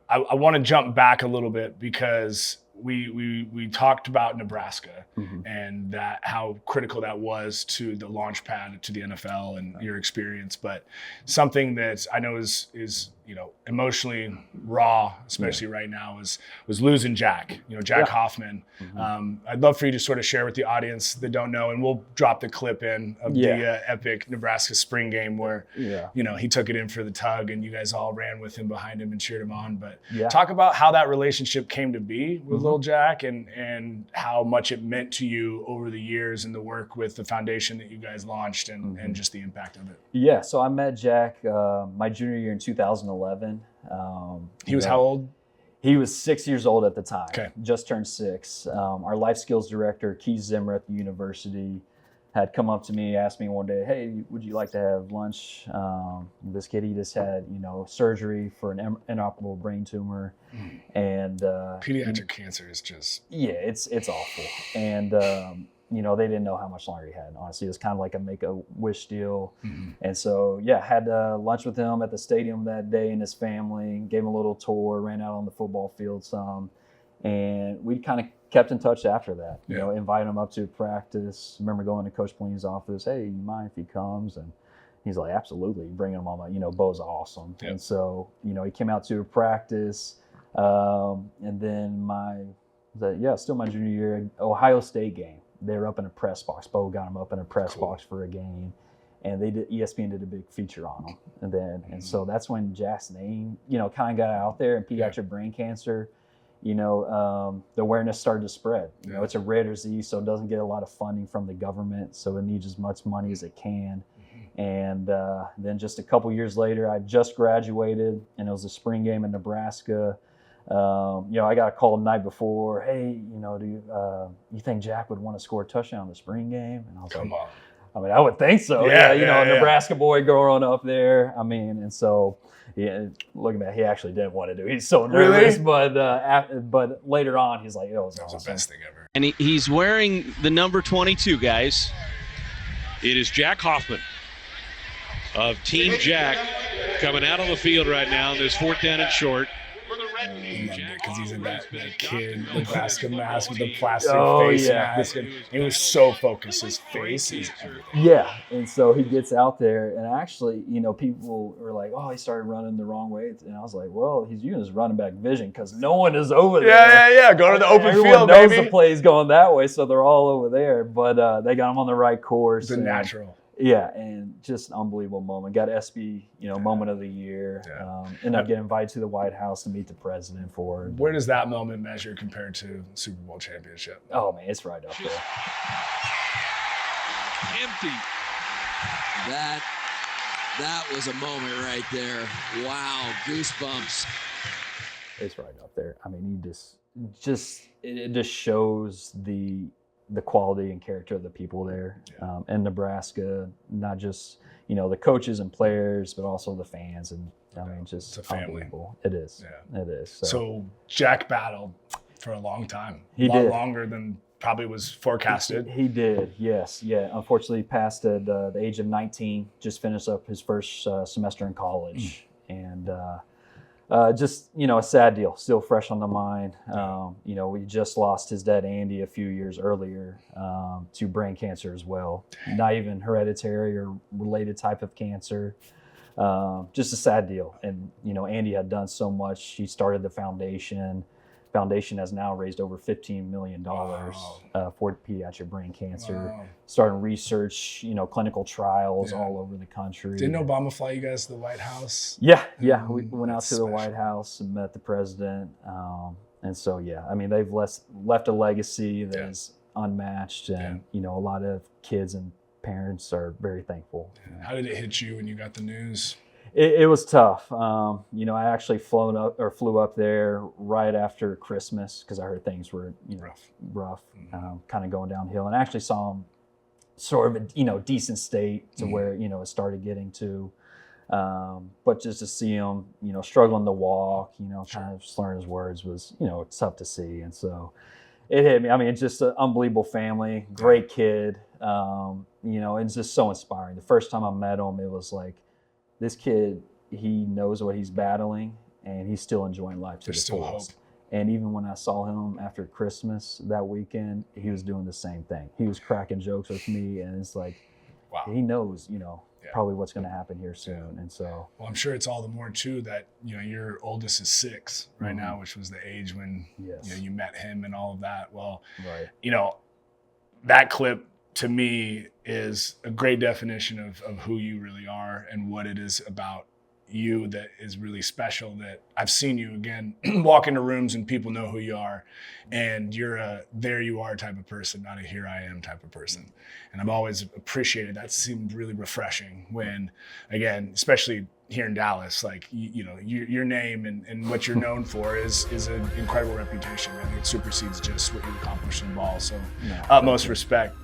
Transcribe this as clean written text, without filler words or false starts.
I want to jump back a little bit because we talked about Nebraska and that how critical that was to the launch pad to the NFL and your experience. But something that I know is emotionally raw, especially right now, was losing Jack. Jack Hoffman. I'd love for you to sort of share with the audience that don't know, and we'll drop the clip in of the epic Nebraska spring game where he took it in for the tug, and you guys all ran with him behind him and cheered him on. But talk about how that relationship came to be with little Jack and how much it meant to you over the years and the work with the foundation that you guys launched and just the impact of it. Yeah, so I met Jack my junior year in 2011. He was how old? He was 6 years old at the time. Okay. Just turned 6. Our life skills director, Keith Zimmer at the university, had come up to me, asked me one day, "Hey, would you like to have lunch?" This kid, he just had, surgery for an inoperable brain tumor, and pediatric cancer is just it's awful, and they didn't know how much longer he had. Honestly, it was kind of like a Make-A-Wish deal, and so had lunch with him at the stadium that day and his family. Gave him a little tour, ran out on the football field some, and we kind of kept in touch after that. Invited him up to practice. Remember going to Coach Pelini's office. "Hey, you mind if he comes?" And he's like, "Absolutely, bring him on." Bo's awesome. Yep. And so he came out to a practice, and then still my junior year, Ohio State game. They were up in a press box. Bo got him up in a press box for a game, and ESPN did a big feature on him. And so that's when Jack's name, kind of got out there, and pediatric brain cancer. The awareness started to spread. It's a rare disease, so it doesn't get a lot of funding from the government, so it needs as much money as it can. And then just a couple years later, I just graduated, and it was a spring game in Nebraska. I got a call the night before. "Hey, do you think Jack would want to score a touchdown in the spring game?" And I was Come on. I mean, I would think so. A Nebraska boy growing up there. I mean, and so looking back, he actually didn't want to do it. He's so nervous, but later on, he's like, "It was awesome. The best thing ever." And he's wearing the number 22, guys. It is Jack Hoffman of Team Jack coming out on the field right now. There's 4th down and short. Because he's in that kid Nebraska mask with the plastic face mask, and he was so focused. His face is everything. Yeah, and so he gets out there, and actually, people were like, "Oh, he started running the wrong way," and I was like, "Well, he's using his running back vision because no one is over there." Yeah. Go to the open Everyone field, knows baby. the play's going that way, so they're all over there. But they got him on the right course. The natural. Yeah, and just an unbelievable moment. Got SB, moment of the year. Ended up getting invited to the White House to meet the president for it. Where does that moment measure compared to Super Bowl championship? Oh man, it's right up there. Empty. That was a moment right there. Wow, goosebumps. It's right up there. I mean, it just shows the quality and character of the people there in Nebraska, not just the coaches and players, but also the fans, and I mean, just it's a family. Unbelievable. It is. Yeah. It is. So Jack battled for a long time. He a lot did. Longer than probably was forecasted. He did. Yes. Yeah. Unfortunately, passed at the age of 19. Just finished up his first semester in college, and. Just, a sad deal, still fresh on the mind. We just lost his dad, Andy, a few years earlier to brain cancer as well. Not even hereditary or related type of cancer. Just a sad deal. And, Andy had done so much. He started the foundation. Foundation has now raised over $15 million for pediatric brain cancer. Wow. Starting research, clinical trials all over the country. Didn't Obama fly you guys to the White House? Yeah. We went out to the White House and met the president. And so, I mean, they've left a legacy that is unmatched, and a lot of kids and parents are very thankful. How did it hit you when you got the news? It was tough. I actually flew up there right after Christmas because I heard things were rough, kind of going downhill, and I actually saw him sort of a decent state to where it started getting to. But just to see him, struggling to walk, kind of slurring his words was, it's tough to see. And so it hit me. I mean, it's just an unbelievable family, great kid. It's just so inspiring. The first time I met him, it was like, this kid, he knows what he's battling, and he's still enjoying life to There's the still fullest. hope. And even when I saw him after Christmas that weekend, he was doing the same thing. He was cracking jokes with me, and it's like, Wow. he knows, you know, Yeah. probably what's going to happen here soon. And so, Well, I'm sure it's all the more too that, you know, your oldest is 6 right Mhm. now, which was the age when yes, you know, you met him and all of that. Well, right. you know, that clip to me is a great definition of who you really are and what it is about you that is really special. That I've seen you again walk into rooms and people know who you are, and you're a there you are type of person, not a here I am type of person. And I've always appreciated that. Seemed really refreshing when, again, especially here in Dallas, like you know, your name and what you're known for is an incredible reputation. I think it supersedes just what you accomplished in ball. So No, utmost respect.